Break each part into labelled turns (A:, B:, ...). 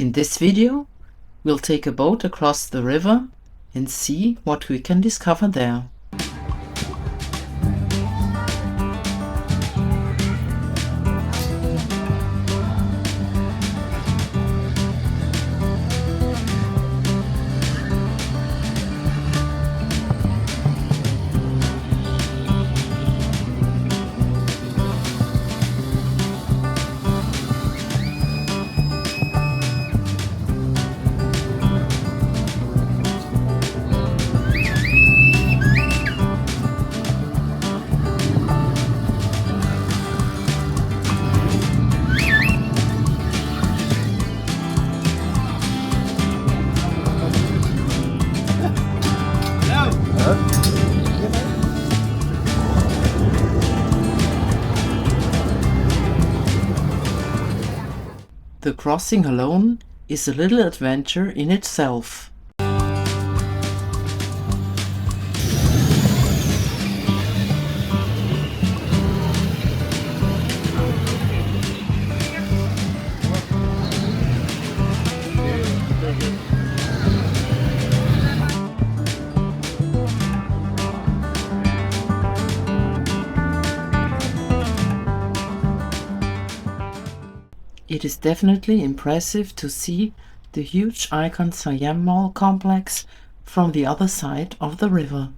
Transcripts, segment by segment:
A: In this video, we'll take a boat across the river and see what we can discover there. The crossing alone is a little adventure in itself. It is definitely impressive to see the huge Icon Siam Mall complex from the other side of the river.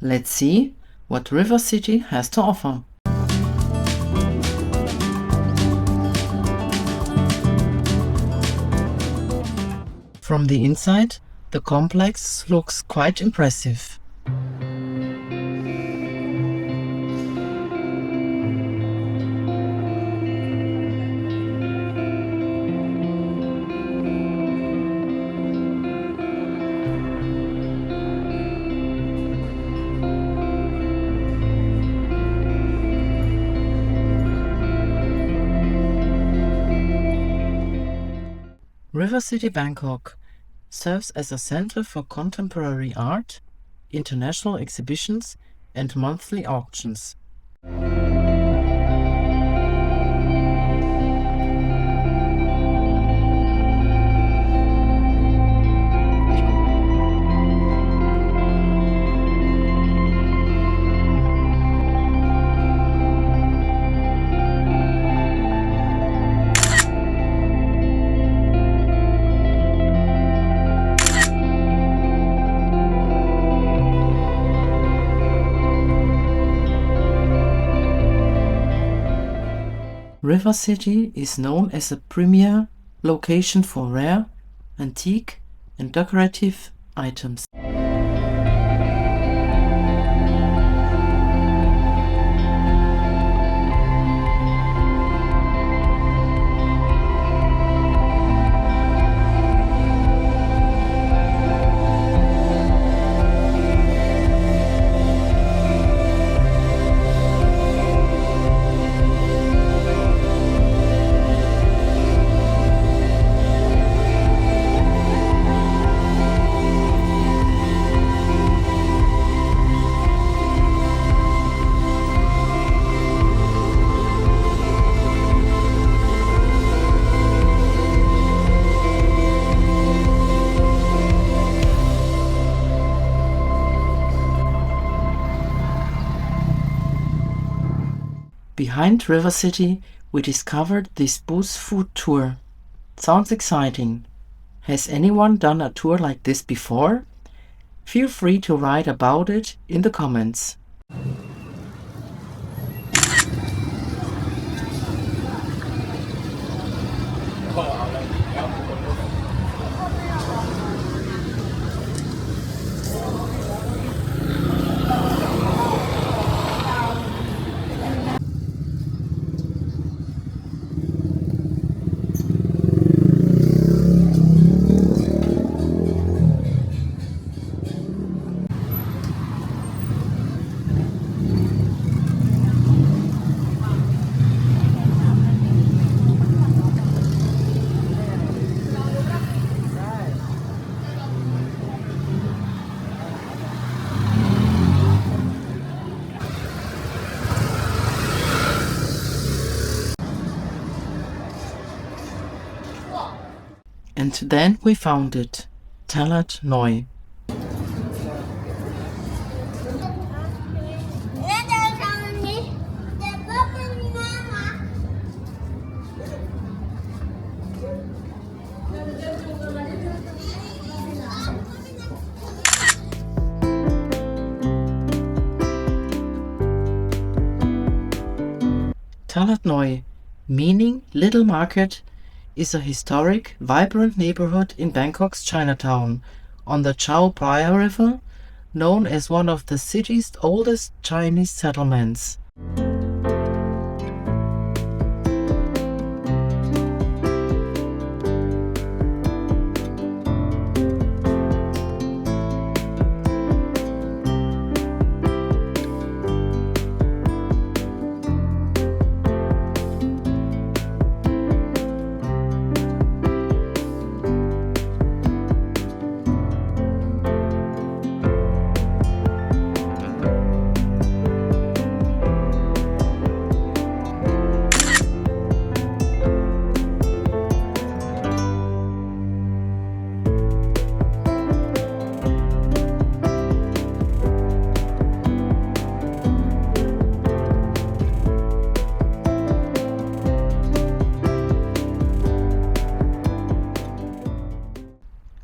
A: Let's see what River City has to offer. From the inside, the complex looks quite impressive. River City Bangkok serves as a center for contemporary art, international exhibitions, and monthly auctions. River City is known as a premier location for rare, antique, and decorative items. Behind River City, We discovered this booth food tour. Sounds exciting. Has anyone done a tour like this before? Feel free to write about it in the comments. And then we found it, Talat Noi. Talat Noi, meaning Little Market, is a historic, vibrant neighborhood in Bangkok's Chinatown, on the Chao Phraya River, known as one of the city's oldest Chinese settlements.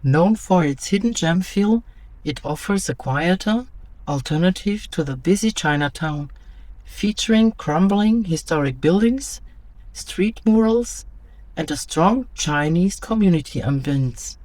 A: Known for its hidden gem feel, it offers a quieter alternative to the busy Chinatown, featuring crumbling historic buildings, street murals, and a strong Chinese community ambience.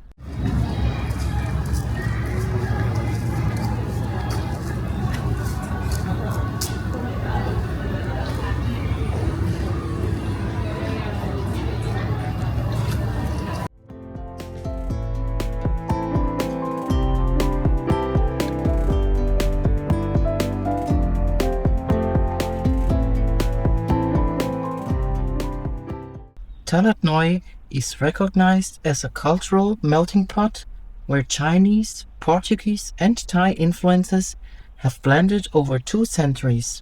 A: Talat Noi is recognized as a cultural melting pot where Chinese, Portuguese, and Thai influences have blended over 2 centuries.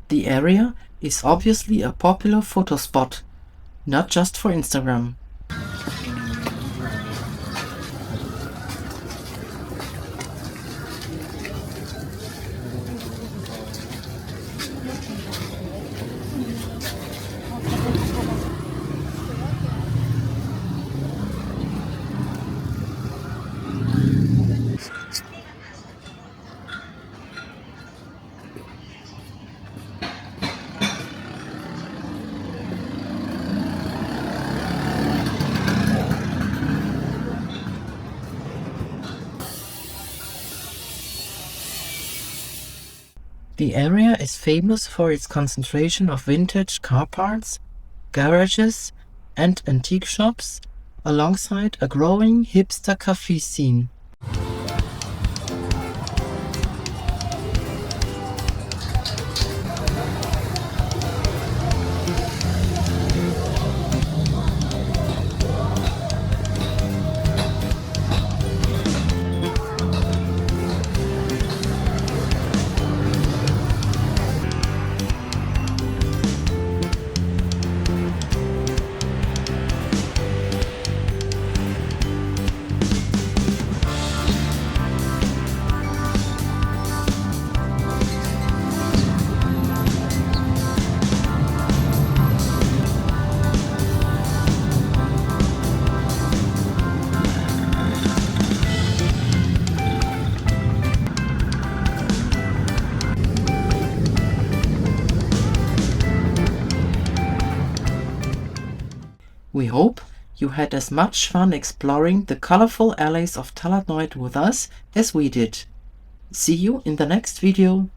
A: The area is obviously a popular photo spot, not just for Instagram. The area is famous for its concentration of vintage car parts, garages, and antique shops, alongside a growing hipster cafe scene. We hope you had as much fun exploring the colorful alleys of Talat Noi with us as we did. See you in the next video.